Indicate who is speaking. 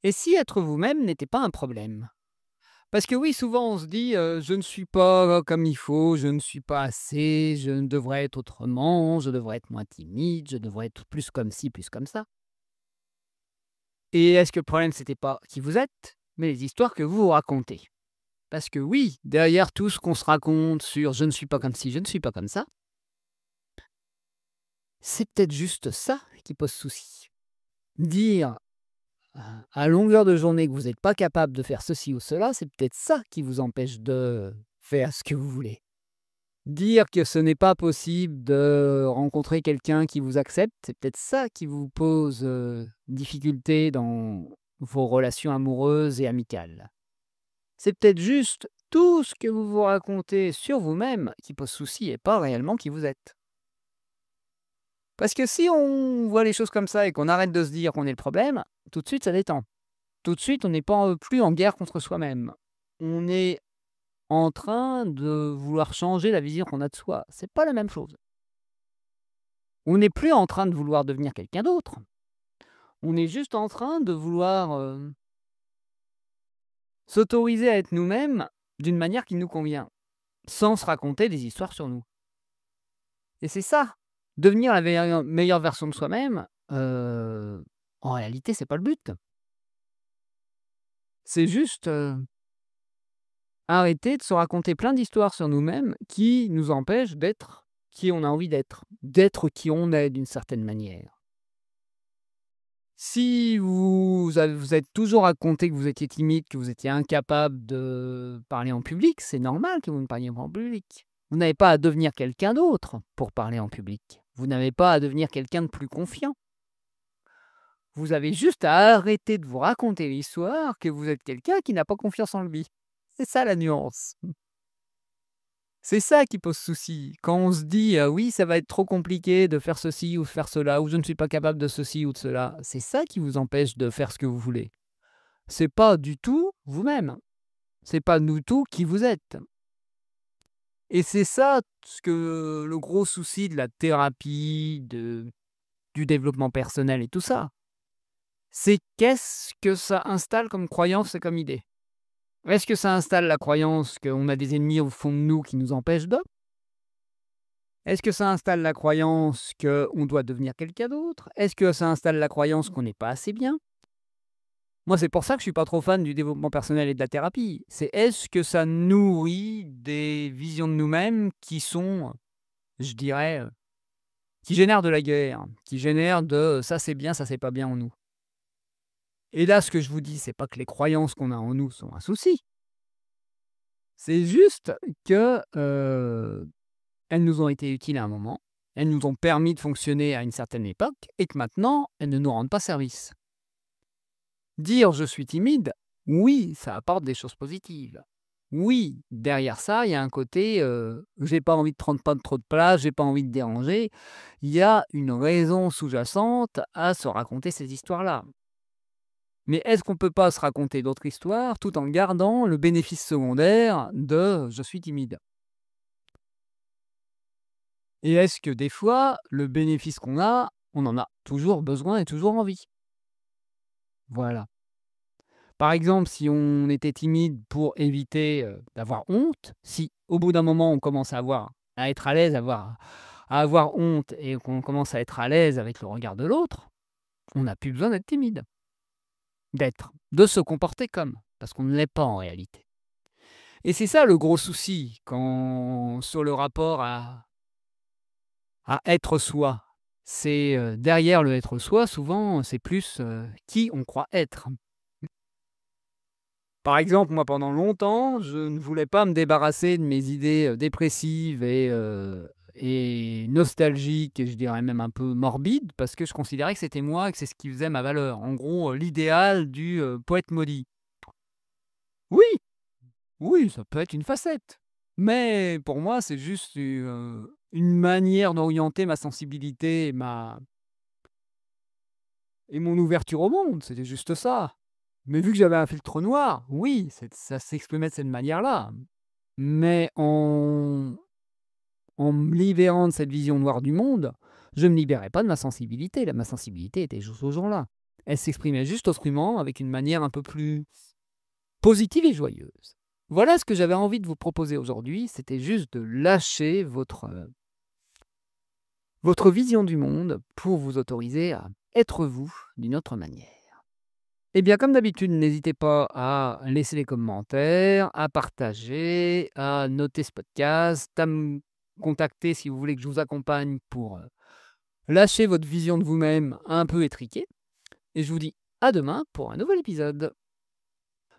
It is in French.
Speaker 1: Et si être vous-même n'était pas un problème? Parce que oui, souvent on se dit, «Je ne suis pas comme il faut, je ne suis pas assez, je ne devrais être autrement, je devrais être moins timide, je devrais être plus comme ci, plus comme ça». Et est-ce que le problème c'était pas qui vous êtes, mais les histoires que vous vous racontez? Parce que oui, derrière tout ce qu'on se raconte sur «Je ne suis pas comme ci, je ne suis pas comme ça», c'est peut-être juste ça qui pose souci. Dire à longueur de journée que vous n'êtes pas capable de faire ceci ou cela, c'est peut-être ça qui vous empêche de faire ce que vous voulez. Dire que ce n'est pas possible de rencontrer quelqu'un qui vous accepte, c'est peut-être ça qui vous pose, difficulté dans vos relations amoureuses et amicales. C'est peut-être juste tout ce que vous vous racontez sur vous-même qui pose souci et pas réellement qui vous êtes. Parce que si on voit les choses comme ça et qu'on arrête de se dire qu'on est le problème, tout de suite ça détend. Tout de suite, on n'est pas, plus en guerre contre soi-même. On est en train de vouloir changer la vision qu'on a de soi. C'est pas la même chose. On n'est plus en train de vouloir devenir quelqu'un d'autre. On est juste en train de vouloir, s'autoriser à être nous-mêmes d'une manière qui nous convient, sans se raconter des histoires sur nous. Et c'est ça, devenir la meilleure version de soi-même, en réalité, c'est pas le but. C'est juste, arrêter de se raconter plein d'histoires sur nous-mêmes qui nous empêchent d'être qui on a envie d'être qui on est d'une certaine manière. Si vous êtes toujours raconté que vous étiez timide, que vous étiez incapable de parler en public, c'est normal que vous ne parliez pas en public. Vous n'avez pas à devenir quelqu'un d'autre pour parler en public. Vous n'avez pas à devenir quelqu'un de plus confiant. Vous avez juste à arrêter de vous raconter l'histoire que vous êtes quelqu'un qui n'a pas confiance en lui. C'est ça la nuance. C'est ça qui pose souci. Quand on se dit: «Oui, ça va être trop compliqué de faire ceci ou faire cela, ou je ne suis pas capable de ceci ou de cela», c'est ça qui vous empêche de faire ce que vous voulez. C'est pas du tout vous-même. C'est pas du tout qui vous êtes. Et c'est ça ce que le gros souci de la thérapie, du développement personnel et tout ça. C'est qu'est-ce que ça installe comme croyance et comme idée? Est-ce que ça installe la croyance qu'on a des ennemis au fond de nous qui nous empêchent de? Est-ce que ça installe la croyance qu'on doit devenir quelqu'un d'autre? Est-ce que ça installe la croyance qu'on n'est pas assez bien? Moi, c'est pour ça que je suis pas trop fan du développement personnel et de la thérapie. C'est est-ce que ça nourrit des visions de nous-mêmes qui sont, je dirais, qui génèrent de la guerre, qui génèrent de ça c'est bien, ça c'est pas bien en nous. Et là, ce que je vous dis, c'est pas que les croyances qu'on a en nous sont un souci. C'est juste que elles nous ont été utiles à un moment, elles nous ont permis de fonctionner à une certaine époque et que maintenant, elles ne nous rendent pas service. Dire: «Je suis timide», oui, ça apporte des choses positives. Oui, derrière ça, il y a un côté, j'ai pas envie de prendre pas trop de place, j'ai pas envie de déranger. Il y a une raison sous-jacente à se raconter ces histoires-là. Mais est-ce qu'on peut pas se raconter d'autres histoires tout en gardant le bénéfice secondaire de: «Je suis timide»? Et est-ce que des fois, le bénéfice qu'on a, on en a toujours besoin et toujours envie? Voilà. Par exemple, si on était timide pour éviter, d'avoir honte, si au bout d'un moment on commence à être à l'aise, à avoir honte et qu'on commence à être à l'aise avec le regard de l'autre, on n'a plus besoin d'être timide. De se comporter comme, parce qu'on ne l'est pas en réalité. Et c'est ça le gros souci quand sur le rapport à être soi. C'est, derrière le être soi, souvent, c'est plus, qui on croit être. Par exemple, moi, pendant longtemps, je ne voulais pas me débarrasser de mes idées, dépressives et nostalgiques et je dirais même un peu morbides, parce que je considérais que c'était moi et que c'est ce qui faisait ma valeur. En gros, l'idéal du, poète maudit. Oui, oui, ça peut être une facette, mais pour moi, c'est juste une manière d'orienter ma sensibilité et mon ouverture au monde, c'était juste ça. Mais vu que j'avais un filtre noir, oui, ça s'exprimait de cette manière-là. Mais en me libérant de cette vision noire du monde, je ne me libérais pas de ma sensibilité. Ma sensibilité était toujours là. Elle s'exprimait juste autrement, avec une manière un peu plus positive et joyeuse. Voilà ce que j'avais envie de vous proposer aujourd'hui, c'était juste de lâcher votre vision du monde pour vous autoriser à être vous d'une autre manière. Eh bien, comme d'habitude, n'hésitez pas à laisser les commentaires, à partager, à noter ce podcast, à me contacter si vous voulez que je vous accompagne pour lâcher votre vision de vous-même un peu étriquée. Et je vous dis à demain pour un nouvel épisode.